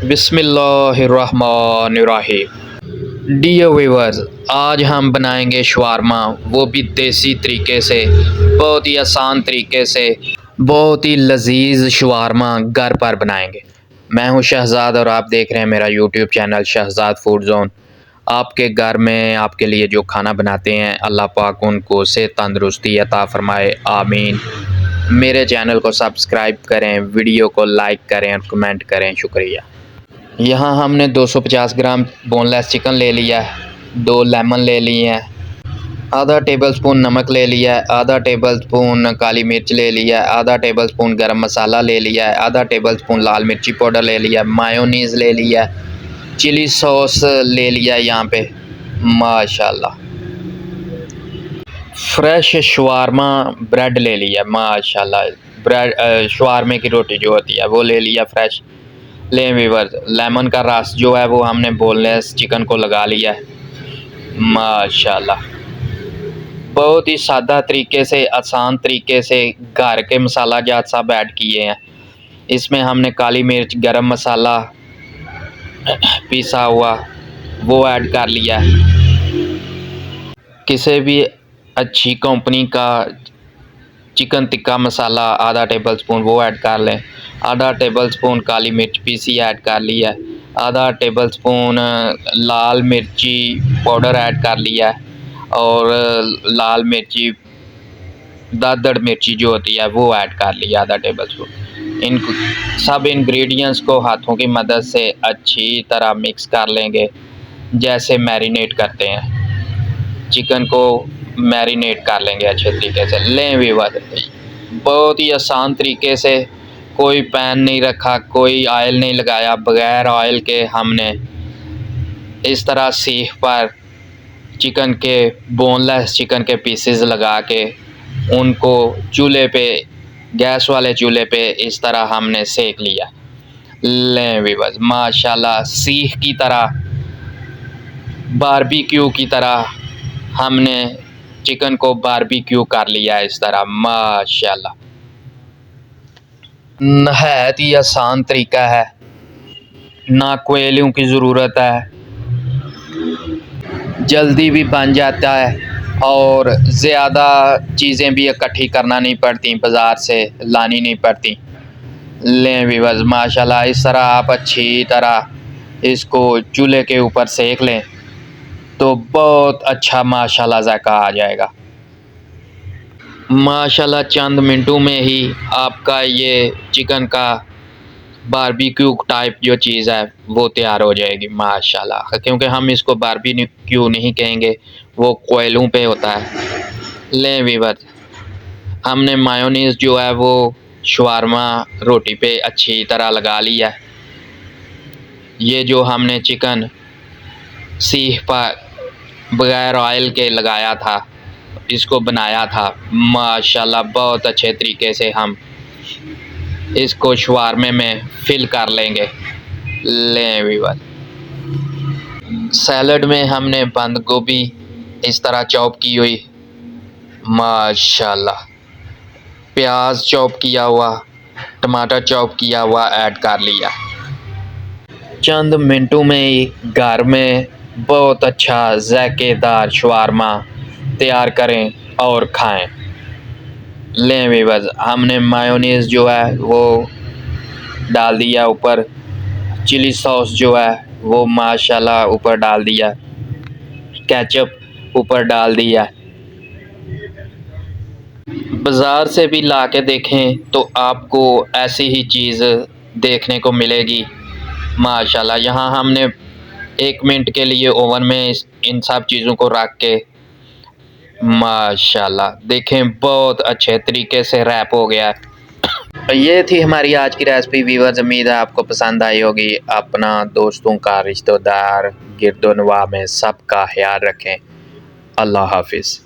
बिस्मिल्लाहिर्रहमानिर्रहीम। Dear viewers, आज हम बनाएंगे शवारमा, वो भी देसी तरीके से, बहुत ही आसान तरीके से, बहुत ही लजीज शवारमा घर पर बनाएंगे। मैं हूं शहजाद और आप देख रहे हैं मेरा YouTube channel Shahzad food zone. आपके घर में आपके लिए जो खाना बनाते हैं, अल्लाह पाक उनको सेहत तंदरुस्ती अता फरमाए, आमीन। मेरे चैनल को सब्सक्राइब करें, वीडियो को लाइक करें और कमेंट करें, शुक्रिया। यहाँ हमने 250 ग्राम बोनलेस चिकन ले लिया है, 2 लेमन ले लिए हैं, आधा टेबल स्पून नमक ले लिया है, आधा टेबल स्पून काली मिर्च ले लिया है, आधा टेबल स्पून गरम मसाला ले लिया है, आधा टेबल स्पून लाल मिर्ची पाउडर ले लिया है, मायोनीज़ ले लिया है, चिली सॉस ले लिया है यहाँ पे, माशाल्लाह। फ्रेश शवारमा ब्रेड ले लिया माशाल्लाह, ब्रेड शवारमे की रोटी जो होती है वो ले लिया फ्रेश। लें व्यूअर्स, लेमन का रस जो है वो हमने बोनलेस चिकन को लगा लिया है माशाल्लाह। बहुत ही सादा तरीके से, आसान तरीके से घर के मसाला जात सब ऐड किए हैं। इसमें हमने काली मिर्च, गरम मसाला पिसा हुआ वो ऐड कर लिया है। किसी भी अच्छी कंपनी का चिकन टिक्का मसाला आधा टेबल स्पून वो ऐड कर लें। आधा टेबल स्पून काली मिर्च पीसी ऐड कर लिया है। आधा टेबल स्पून लाल मिर्ची पाउडर ऐड कर लिया है और लाल मिर्ची दादड़ मिर्ची जो होती है वो ऐड कर लिया आधा टेबल स्पून। इन सब इंग्रेडिएंट्स को हाथों की मदद से अच्छी तरह मिक्स कर लेंगे, जैसे मैरिनेट करते हैं चिकन को, मैरिनेट कर लेंगे अच्छे तरीके से। लें व्यूअर, बहुत ही आसान तरीके से, कोई पैन नहीं रखा, कोई ऑयल नहीं लगाया, बग़ैर ऑयल के हमने इस तरह सीख पर चिकन के, बोनलेस चिकन के पीसेस लगा के उनको चूल्हे पे, गैस वाले चूल्हे पे इस तरह हमने सेक लिया। लें व्यूअर, माशाल्लाह सीख की तरह, बारबेक्यू की तरह हमने चिकन को बारबेक्यू कर लिया इस तरह माशाल्लाह। नहायत ही आसान तरीका है, ना कोयलों की ज़रूरत है, जल्दी भी बन जाता है और ज़्यादा चीज़ें भी इकट्ठी करना नहीं पड़ती, बाज़ार से लानी नहीं पड़ती। लें व्यूअर्स, माशाल्लाह इस तरह आप अच्छी तरह इसको चूल्हे के ऊपर सेक लें तो बहुत अच्छा माशाल्लाह ज़ायका आ जाएगा माशाल्लाह। चंद मिनटों में ही आपका ये चिकन का बारबेक्यू टाइप जो चीज़ है वो तैयार हो जाएगी माशाल्लाह, क्योंकि हम इसको बारबेक्यू नहीं कहेंगे, वो कोयलों पे होता है। लें व्यूअर, हमने मायोनीज़ जो है वो शवारमा रोटी पे अच्छी तरह लगा लिया है। ये जो हमने चिकन सीख पर बग़ैर ऑयल के लगाया था, इसको बनाया था माशाल्लाह, बहुत अच्छे तरीके से हम इसको शवारमे में फिल कर लेंगे। लें व्यूअर, सैलड में हमने बंद गोभी इस तरह चॉप की हुई माशाल्लाह, प्याज चॉप किया हुआ, टमाटर चॉप किया हुआ ऐड कर लिया। चंद मिनटों में ही घर में बहुत अच्छा ज़ायकेदार शवारमा तैयार करें और खाएं। लें व्यूअर्स, हमने मायोनीज़ जो है वो डाल दिया ऊपर, चिली सॉस जो है वो माशाल्लाह ऊपर डाल दिया, केचप ऊपर डाल दिया। बाज़ार से भी ला के देखें तो आपको ऐसी ही चीज़ देखने को मिलेगी माशाल्लाह। यहाँ हमने 1 मिनट के लिए ओवन में इन सब चीज़ों को रख के माशाल्लाह देखें बहुत अच्छे तरीके से रैप हो गया है। ये थी हमारी आज की रेसिपी व्यूअर्स, उम्मीद है आपको पसंद आई होगी। अपना, दोस्तों का, रिश्तेदार, गिरदोनवा में सबका ख्याल रखें। अल्लाह हाफिज़।